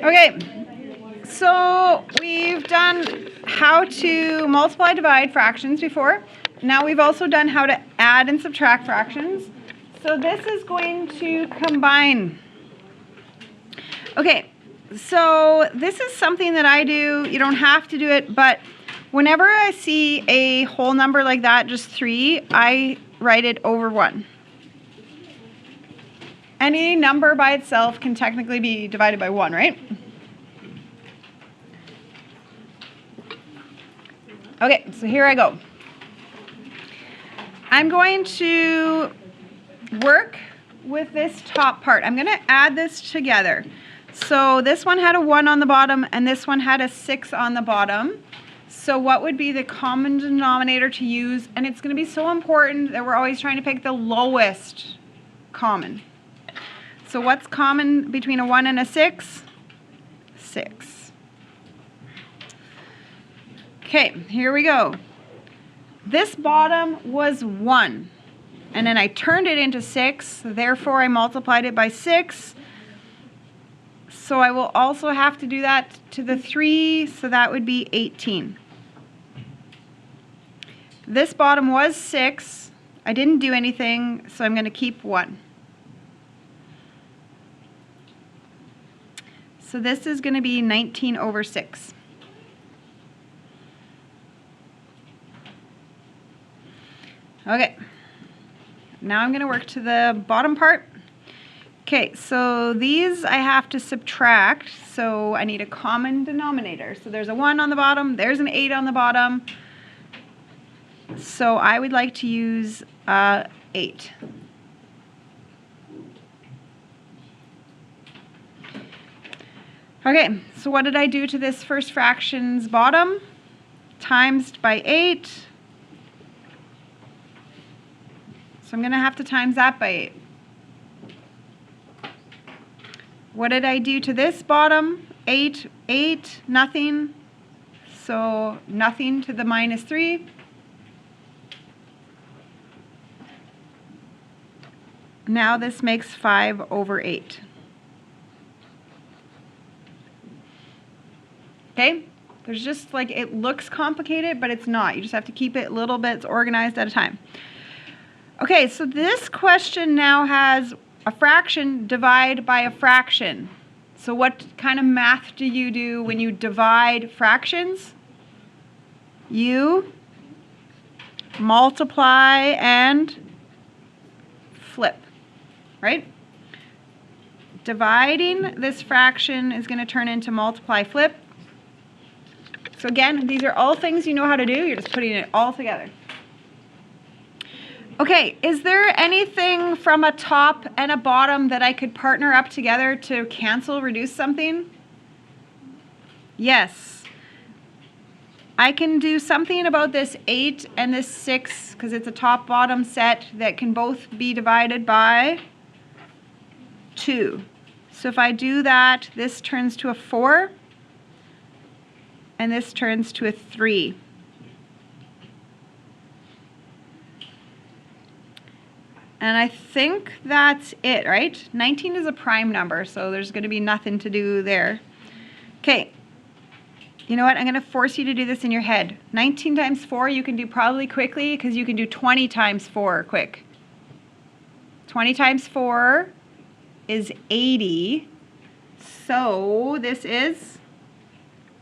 Okay, so we've done how to multiply, divide fractions before. Now we've also done how to add and subtract fractions. So this is going to combine. Okay, so this is something that I do. You don't have to do it, but whenever I see a whole number like that, just 3, I write it over 1. Any number by itself can technically be divided by 1, right? Okay, so here I go. I'm going to work with this top part. I'm going to add this together. So this one had a 1 on the bottom and this one had a 6 on the bottom. So what would be the common denominator to use? And it's going to be so important that we're always trying to pick the lowest common. So what's common between a 1 and a 6? 6. Okay, here we go. This bottom was 1. And then I turned it into 6. Therefore, I multiplied it by 6. So I will also have to do that to the 3. So that would be 18. This bottom was 6. I didn't do anything, so I'm going to keep 1. So this is going to be 19 over 6. Okay, now I'm going to work to the bottom part. Okay, so these I have to subtract, so I need a common denominator. So there's a 1 on the bottom, there's an 8 on the bottom. So I would like to use 8. Okay, so what did I do to this first fraction's bottom? Times by 8. So I'm going to have to times that by 8. What did I do to this bottom? 8, 8, nothing. So nothing to the minus 3. Now this makes 5 over 8. Okay? There's just like, it looks complicated, but it's not. You just have to keep it little bits organized at a time. Okay, so this question now has a fraction divide by a fraction. So what kind of math do you do when you divide fractions? You multiply and flip, right? Dividing this fraction is going to turn into multiply flip. So again, these are all things you know how to do. You're just putting it all together. Okay, is there anything from a top and a bottom that I could partner up together to cancel, reduce something? Yes. I can do something about this 8 and this 6 because it's a top-bottom set that can both be divided by 2. So if I do that, this turns to a 4 and this turns to a 3. And I think that's it, right? 19 is a prime number, so there's going to be nothing to do there. Okay, you know what? I'm going to force you to do this in your head. 19 times 4 you can do probably quickly because you can do 20 times 4 quick. 20 times 4 is 80. So this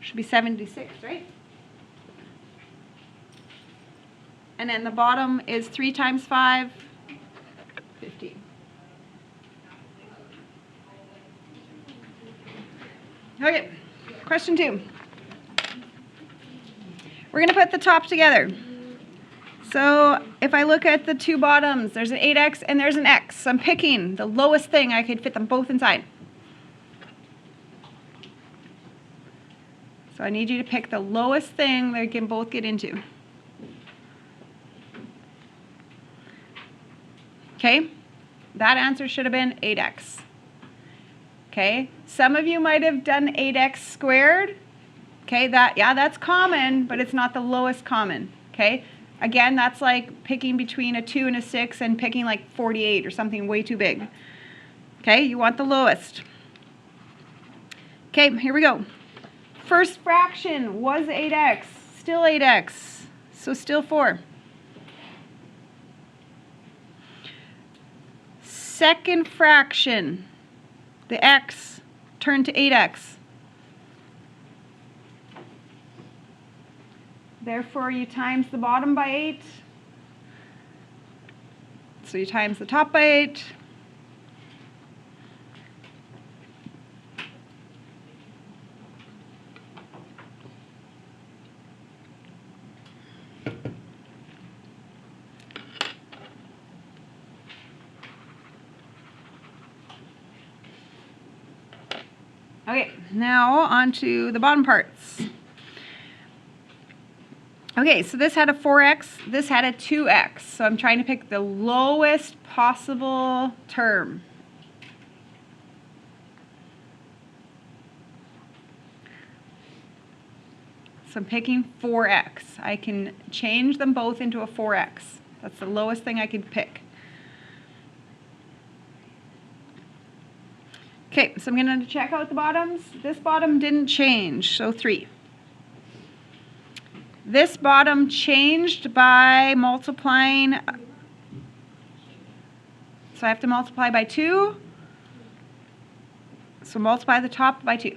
should be 76, right? And then the bottom is 3 times 5. 15. Okay, question 2. We're going to put the top together. So if I look at the two bottoms, there's an 8x and there's an x. So I'm picking the lowest thing I could fit them both inside. So I need you to pick the lowest thing they can both get into. Okay, that answer should have been 8x. Okay, some of you might have done 8x squared. Okay, that's common, but it's not the lowest common. Okay, again, that's like picking between a 2 and a 6 and picking like 48 or something way too big. Okay, you want the lowest. Okay, here we go. First fraction was 8x, still 8x, so still 4. Second fraction, the x turned to 8x. Therefore, you times the bottom by 8. So you times the top by 8. Okay, now on to the bottom parts. Okay, so this had a 4x, this had a 2x. So I'm trying to pick the lowest possible term. So I'm picking 4x. I can change them both into a 4x. That's the lowest thing I could pick. Okay, so I'm going to check out the bottoms. This bottom didn't change, so 3. This bottom changed by multiplying, so I have to multiply by 2. So multiply the top by 2.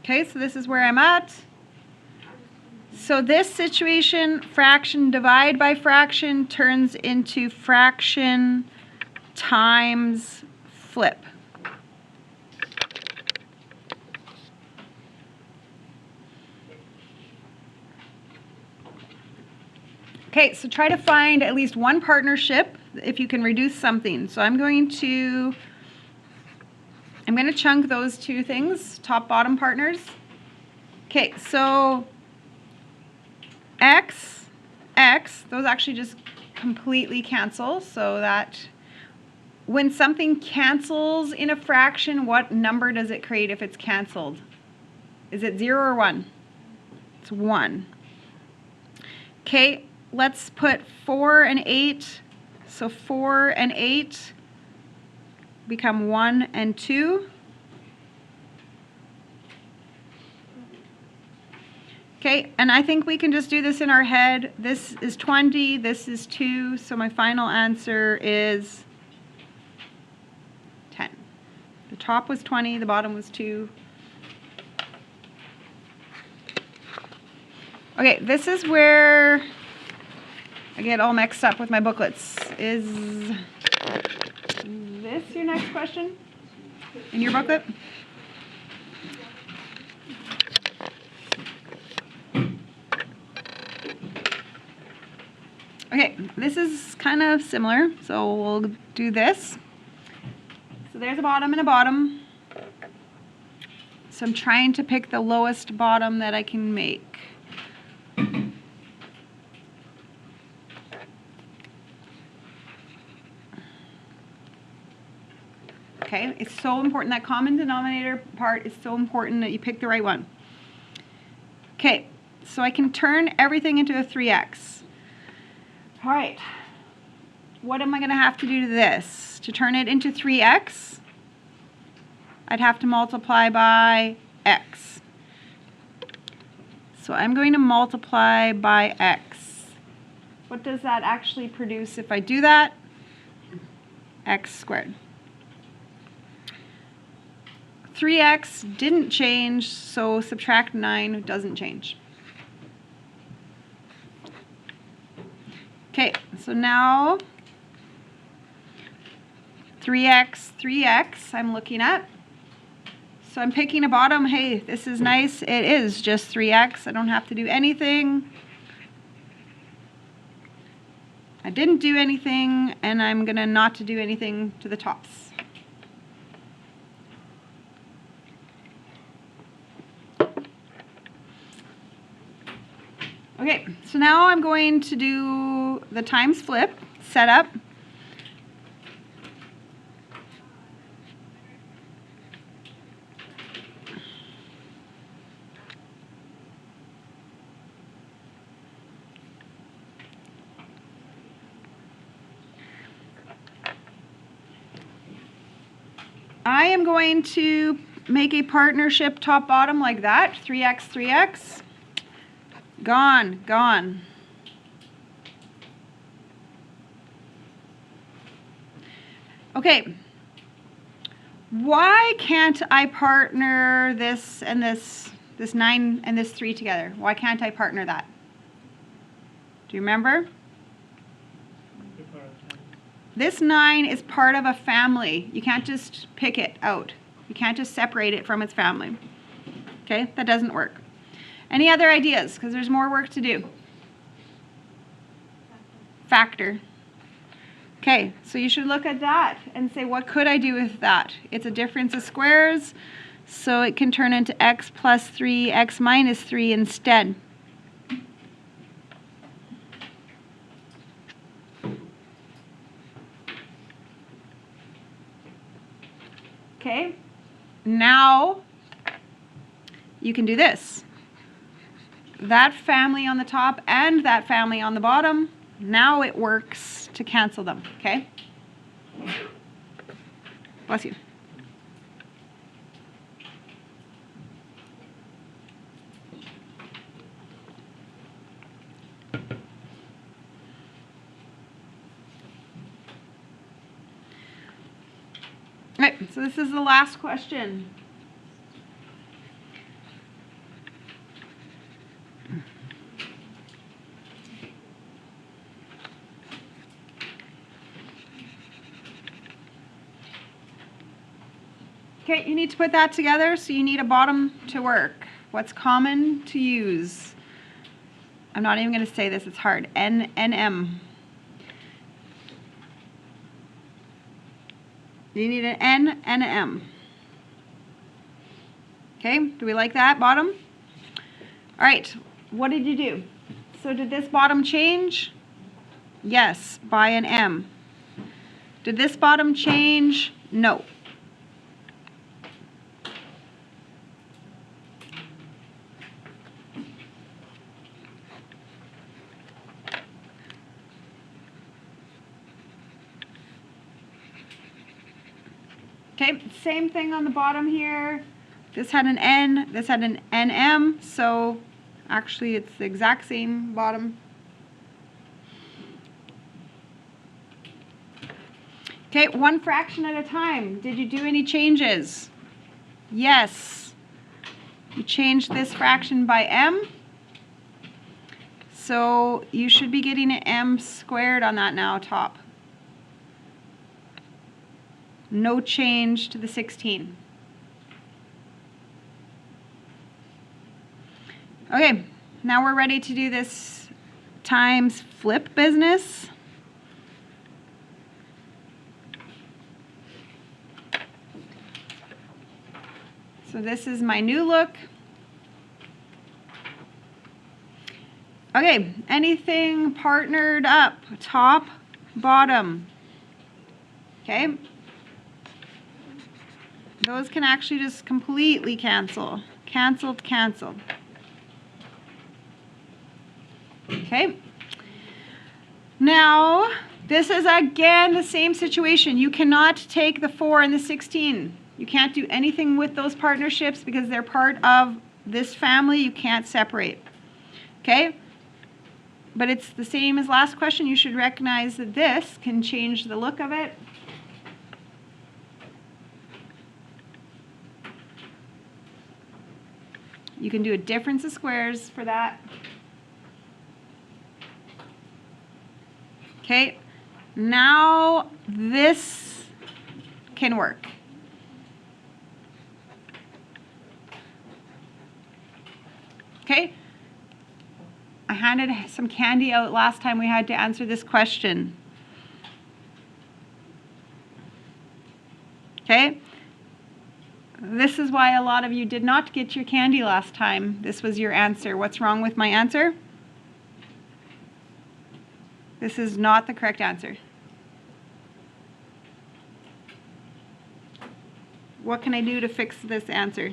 Okay, so this is where I'm at. So this situation, fraction divide by fraction turns into fraction times flip. Okay, so try to find at least one partnership if you can reduce something. So I'm going to chunk those two things, top bottom partners. Okay, so x, those actually just completely cancel, so that when something cancels in a fraction, what number does it create if it's canceled? Is it 0 or 1? It's 1. Okay, let's put 4 and 8. So 4 and 8 become 1 and 2. Okay, and I think we can just do this in our head. This is 20, this is 2, so my final answer is 10. The top was 20, the bottom was 2. Okay, this is where I get all mixed up with my booklets. Is this your next question in your booklet? Okay, this is kind of similar, so we'll do this. So there's a bottom and a bottom. So I'm trying to pick the lowest bottom that I can make. Okay, it's so important. That common denominator part is so important that you pick the right one. Okay, so I can turn everything into a 3x. All right, what am I going to have to do to this? To turn it into 3x, I'd have to multiply by x. So I'm going to multiply by x. What does that actually produce if I do that? X squared. 3x didn't change, so subtract 9 doesn't change. Okay, so now 3x I'm looking at. So I'm picking a bottom. Hey, this is nice. It is just 3x. I don't have to do anything. I didn't do anything, and I'm going to not to do anything to the tops. Okay, so now I'm going to do the times flip setup. I am going to make a partnership top bottom like that. 3x, 3x. Gone, gone. Okay. Why can't I partner this and this 9 and this 3 together? Why can't I partner that? Do you remember? This 9 is part of a family. You can't just pick it out. You can't just separate it from its family. Okay, that doesn't work. Any other ideas? Because there's more work to do. Factor. Okay, so you should look at that and say, what could I do with that? It's a difference of squares, so it can turn into x plus 3, x minus 3 instead. Okay, now you can do this. That family on the top and that family on the bottom, now it works to cancel them, okay? Bless you. All right, so this is the last question. Okay, you need to put that together, so you need a bottom to work. What's common to use? I'm not even going to say this, it's hard. NM. You need an N and an M. Okay, do we like that bottom? All right, what did you do? So did this bottom change? Yes, by an M. Did this bottom change? No. Okay, same thing on the bottom here. This had an N, this had an NM, so actually it's the exact same bottom. Okay, one fraction at a time. Did you do any changes? Yes. You changed this fraction by M. So you should be getting an M squared on that now, top. No change to the 16. Okay, now we're ready to do this times flip business. So this is my new look. Okay, anything partnered up, top, bottom. Okay. Those can actually just completely cancel. Canceled, canceled. Okay. Now, this is again the same situation. You cannot take the 4 and the 16. You can't do anything with those partnerships because they're part of this family. You can't separate. Okay? But it's the same as last question. You should recognize that this can change the look of it. You can do a difference of squares for that. Okay, now this can work. Okay, I handed some candy out last time we had to answer this question. Okay. This is why a lot of you did not get your candy last time. This was your answer. What's wrong with my answer? This is not the correct answer. What can I do to fix this answer?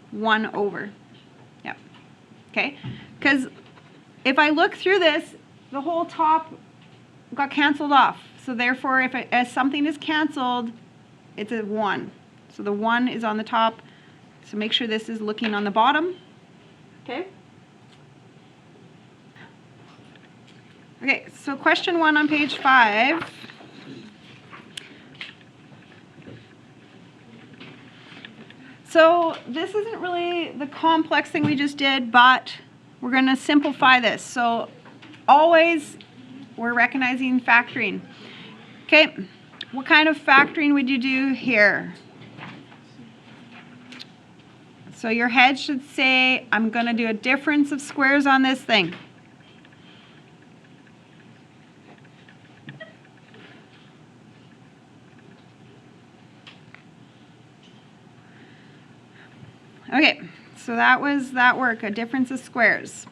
1 over. Yep. Okay. Because if I look through this, the whole top got canceled off. So therefore, as something is canceled, it's a 1. So the 1 is on the top. So make sure this is looking on the bottom. Okay? Okay, so question 1 on page 5. So this isn't really the complex thing we just did, but we're going to simplify this. So always we're recognizing factoring. Okay, what kind of factoring would you do here? So your head should say, I'm going to do a difference of squares on this thing. Okay, so that was that work, a difference of squares.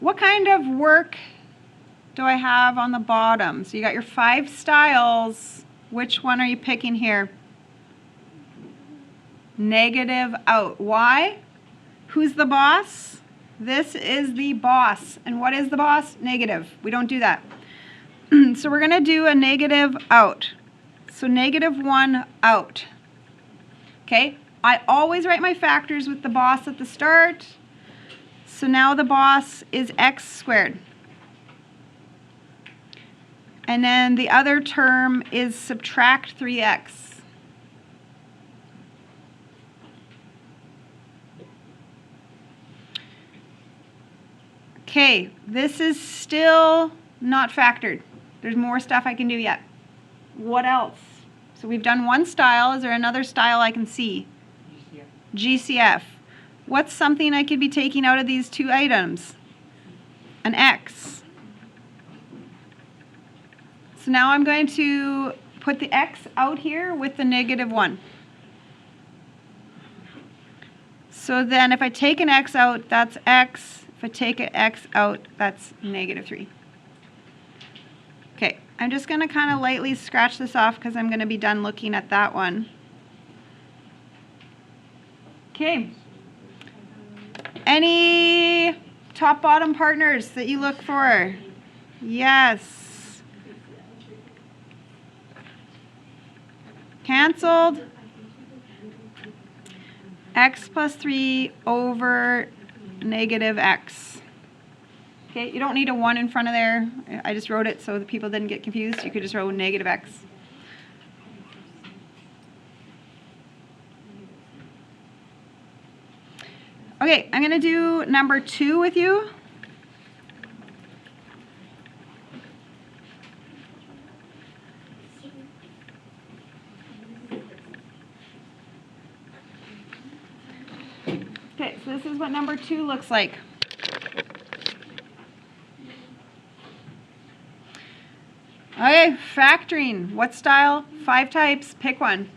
What kind of work do I have on the bottom? So you got your 5 styles. Which one are you picking here? Negative out. Why? Who's the boss? This is the boss. And what is the boss? Negative. We don't do that. So we're going to do a negative out. So -1 out. Okay? I always write my factors with the boss at the start. So now the boss is x squared. And then the other term is subtract 3x. Okay, this is still not factored. There's more stuff I can do yet. What else? So we've done one style. Is there another style I can see? GCF. What's something I could be taking out of these 2 items? An x. So now I'm going to put the x out here with the -1. So then if I take an x out, that's x. If I take an x out, that's -3. Okay, I'm just going to kind of lightly scratch this off because I'm going to be done looking at that one. Okay. Any top-bottom partners that you look for? Yes. Canceled. X plus 3 over -x. Okay, you don't need a 1 in front of there. I just wrote it so the people didn't get confused. You could just write -x. Okay, I'm going to do number 2 with you. Okay, so this is what number 2 looks like. Okay, factoring. What style? 5 types. Pick one.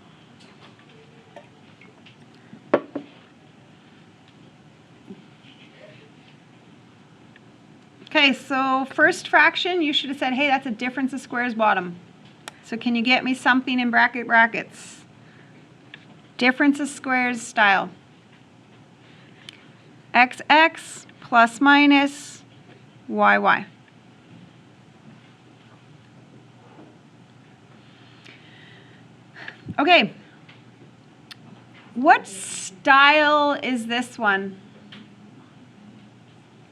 Okay, so first fraction, you should have said, hey, that's a difference of squares bottom. So can you get me something in brackets? Difference of squares style. XX plus minus YY. Okay. What style is this one?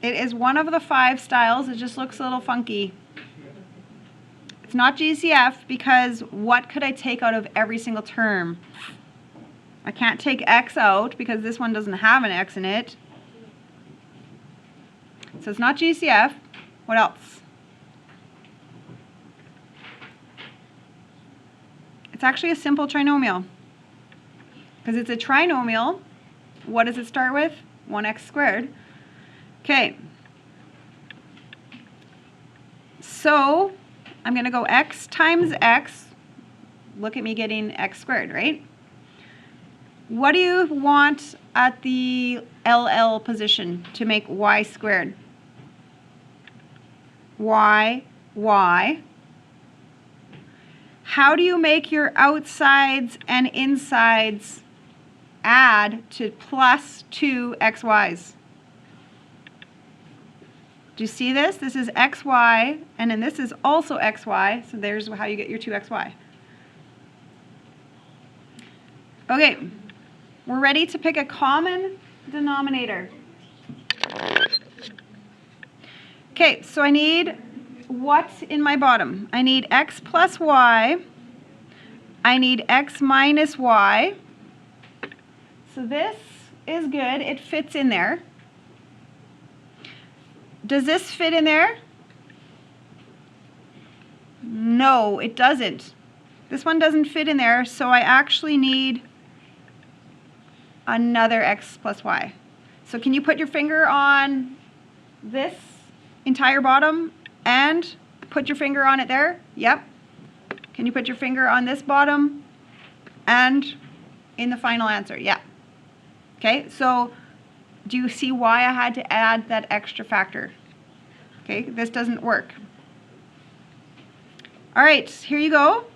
It is one of the 5 styles. It just looks a little funky. It's not GCF because what could I take out of every single term? I can't take X out because this one doesn't have an X in it. So it's not GCF. What else? It's actually a simple trinomial. Because it's a trinomial, what does it start with? 1x squared. Okay. So I'm going to go x times x. Look at me getting x squared, right? What do you want at the LL position to make y squared? Y. How do you make your outsides and insides add to plus 2xy's? Do you see this? This is xy, and then this is also xy, so there's how you get your 2xy. Okay, we're ready to pick a common denominator. Okay, so I need what's in my bottom? I need x plus y. I need x minus y. So this is good. It fits in there. Does this fit in there? No, it doesn't. This one doesn't fit in there, so I actually need another x plus y. So can you put your finger on this entire bottom and put your finger on it there? Yep. Can you put your finger on this bottom and in the final answer? Yeah. Okay, so do you see why I had to add that extra factor? Okay, this doesn't work. All right, here you go.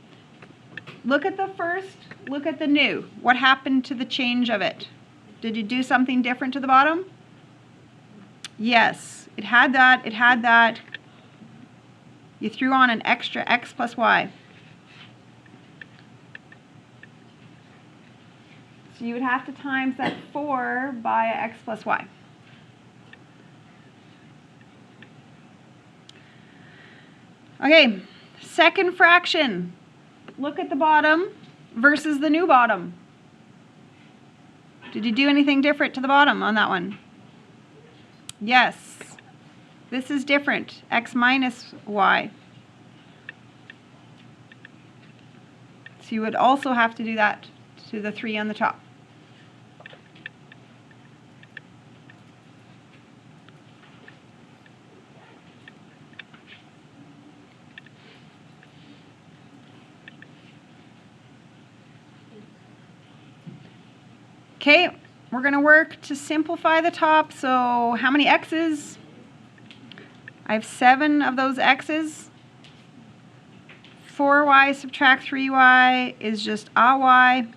Look at the first, look at the new. What happened to the change of it? Did you do something different to the bottom? Yes, it had that, it had that. You threw on an extra x plus y. So you would have to times that 4 by x plus y. Okay, second fraction. Look at the bottom versus the new bottom. Did you do anything different to the bottom on that one? Yes. This is different. X minus y. So you would also have to do that to the 3 on the top. Okay, we're going to work to simplify the top. So how many x's? I have 7 of those x's. 4y subtract 3y is just a y.